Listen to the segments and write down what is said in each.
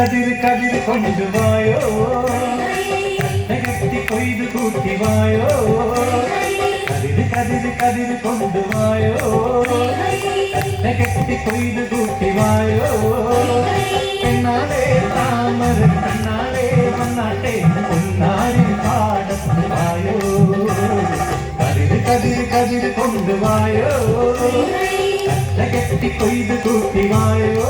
കതിര് കതിര് കൊണ്ടുവായോ കട്ടി കൊയ്ത് കൂട്ടിവായോ കതിര് കതിര് കതിര് കൊണ്ടുവായോ കട്ടി കൊയ്ത് കൂട്ടിവായോ പെണ്ണാളെ താമര കണ്ണാളെ വന്നാട്ടെ പൊന്നാരി പാടത്ത് വായോ കതിര് കതിര് കതിര് കൊണ്ടുവായോ കട്ടി കൊയ്ത് കൂട്ടിവായോ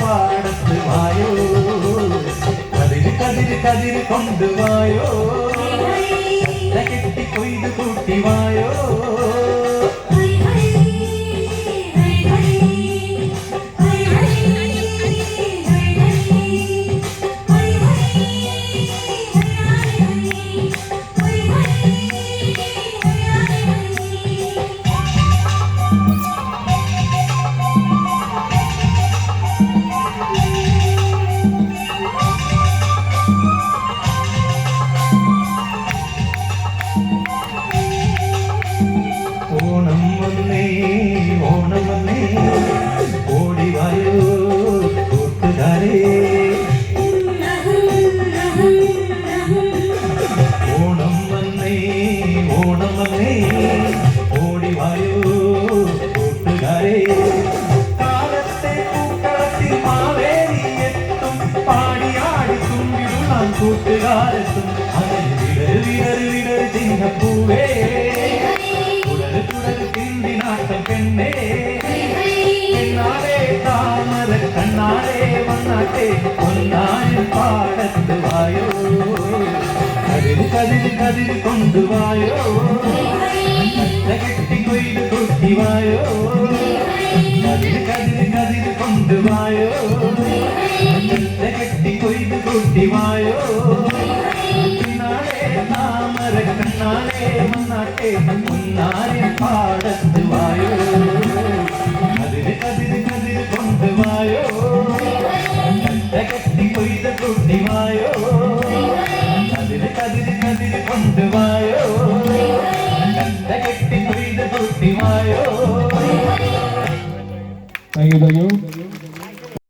പാടത്ത് വായോ കതിര് കതിര് കതിര് കൊണ്ടുവായോ കെട്ടി കൊയ്ത് കൂട്ടിവായോ കൂട്ടുകാരത്തും ചിഹ്നപ്പൂവേ തുടര് തുടര് തിണ്ടി നാട്ടം പെണ്ണേ പെണ്ണാളെ താമര കണ്ണാളെ വന്നാട്ടെ പൊന്നാരിൻ പാടത്ത് വായോ കതിര് കതിര് കതിര് കൊണ്ടുവായോ കെട്ടി കൊയ്ത് കൂട്ടിവായോ കതിര് കതിര് കതിര് കൊണ്ടുവായോ കെട്ടി കൊയ്ത് കൂട്ടിവായോ നാളെ താമര കണ്ണാളെ വന്നാട്ടെ പൊന്നാരിൻ പാടത്ത് വായോ കതിര് കതിര് കതിര് കൊണ്ടുവായോ കെട്ടി കൊയ്ത് കൂട്ടിവായോ കതിര് കതിര് കതിര് കൊണ്ടുവായോ കെട്ടി കൊയ്ത് കൂട്ടിവായോ. Thank you.